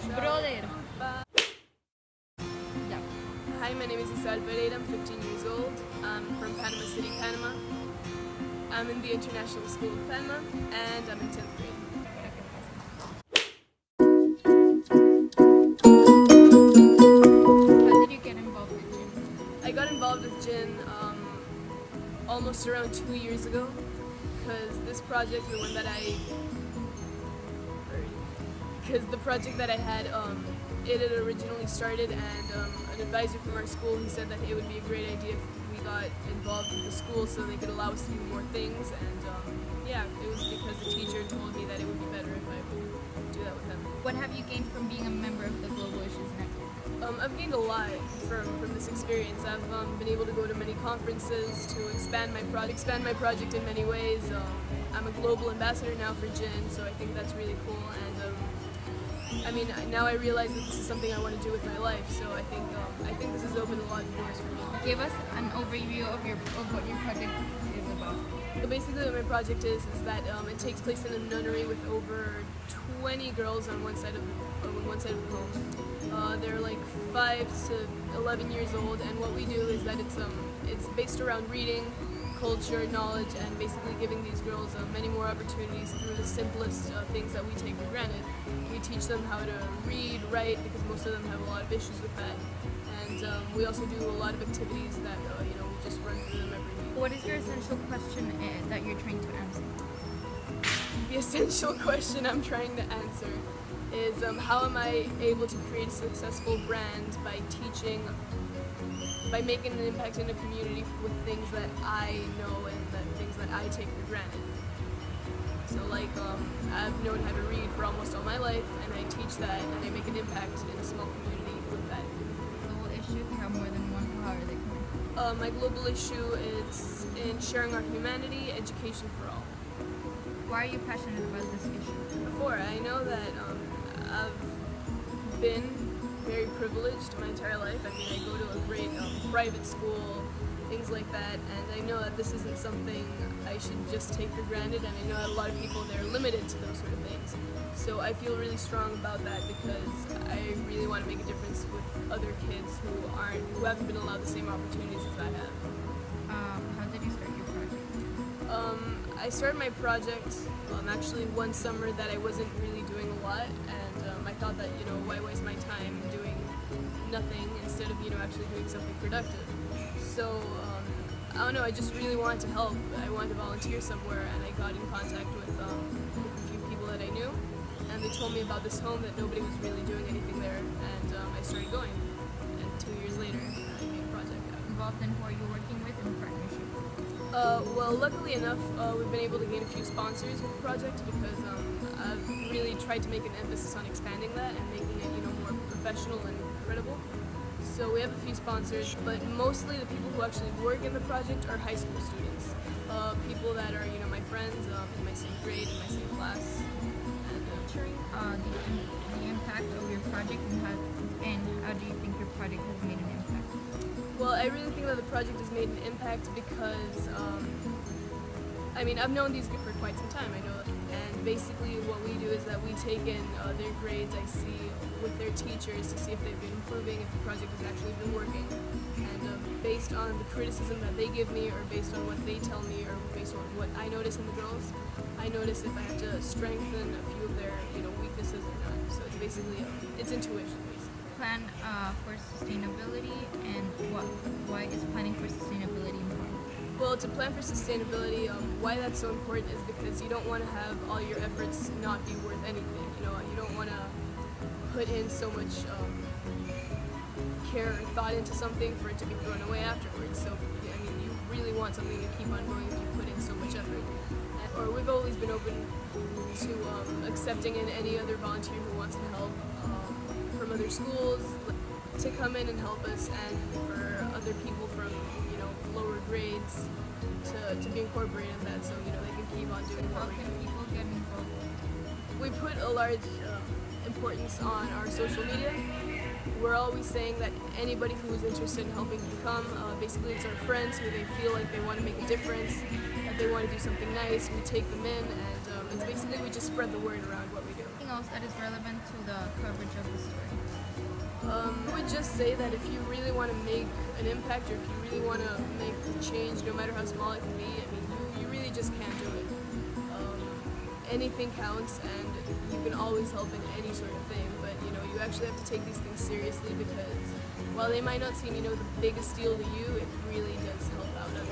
Brother. Yeah. Hi, my name is Isabel Pereira. I'm 15 years old. I'm from Panama City, Panama. I'm in the International School of Panama, and I'm in 10th grade. How did you get involved with gym? I got involved with gin almost around 2 years ago, because the project that I had, it had originally started, and an advisor from our school, he said that it would be a great idea if we got involved with the school so they could allow us to do more things, and yeah, it was because the teacher told me that it would be better if I would do that with them. What have you gained from being a member of the Global Issues Network? I've gained a lot from this experience. I've been able to go to many conferences to expand my project in many ways. I'm a global ambassador now for GIN, so I think that's really cool. And I mean, now I realize that this is something I want to do with my life. So I think this has opened a lot of doors for me. Give us an overview of what your project is about. So basically, what my project is that it takes place in a nunnery with over 20 girls on one side of the home. They're like 5 to 11 years old, and what we do is that it's based around reading, culture, knowledge, and basically giving these girls many more opportunities through the simplest things that we take for granted. We teach them how to read, write, because most of them have a lot of issues with that, and we also do a lot of activities that we just run through them every week. What is your essential question that you're trying to answer? The essential question I'm trying to answer is how am I able to create a successful brand by making an impact in a community with things that I know and things that I take for granted. So like I've known how to read for almost all my life, and I teach that, and I make an impact in a small community with that. Global issue, you have more than one. How are they coming? My global issue is in sharing our humanity, education for all. Why are you passionate about this issue? Before, I know that I've been very privileged my entire life. I mean, I go to a great private school, things like that, and I know that this isn't something I should just take for granted, and I know that a lot of people, they're limited to those sort of things. So I feel really strong about that because I really want to make a difference with other kids who haven't been allowed the same opportunities as I have. How did you start your project? I started my project actually one summer that I wasn't really doing a lot, and I thought that, why waste my time doing nothing instead of, actually doing something productive. So, I don't know, I just really wanted to help. I wanted to volunteer somewhere, and I got in contact with a few people that I knew, and they told me about this home that nobody was really doing anything there, and I started going. And 2 years later, I made a project out of it. Involved in who are you working with in partnership? Well, luckily enough, we've been able to gain a few sponsors with the project because I've really tried to make an emphasis on expanding that and making it, more professional and credible. So we have a few sponsors, but mostly the people who actually work in the project are high school students, people that are, my friends in my same grade, in my same class. And The impact of your project and how do you think your project has made an impact? Well, I really think that the project has made an impact because, I've known these kids for quite some time, I know, and basically what we do is that we take in their grades, I see, with their teachers to see if they've been improving, if the project has actually been working, and based on the criticism that they give me, or based on what they tell me, or based on what I notice in the girls, I notice if I have to strengthen a few of their, weaknesses or not. So it's basically, it's intuition, basically. Plan for sustainability, and why is planning for sustainability important? Well, to plan for sustainability, why that's so important is because you don't want to have all your efforts not be worth anything. You don't want to put in so much care or thought into something for it to be thrown away afterwards. So, you really want something to keep on going if you put in so much effort. Or we've always been open to accepting in any other volunteer who wants to help from other schools to come in and help us, and for other people from lower grades to be incorporated in that, so they can keep on doing what we're doing. How can people get involved? We put a large importance on our social media. We're always saying that anybody who is interested in helping can come. Basically, it's our friends who they feel like they want to make a difference, that they want to do something nice. We take them in, and It's basically we just spread the word around what we do. Anything else that is relevant to the coverage of the story? I would just say that if you really want to make an impact, or if you really want to make a change, no matter how small it can be, I mean, you really just can't do it. Anything counts, and you can always help in any sort of thing, but you actually have to take these things seriously, because while they might not seem, the biggest deal to you, it really does help out others.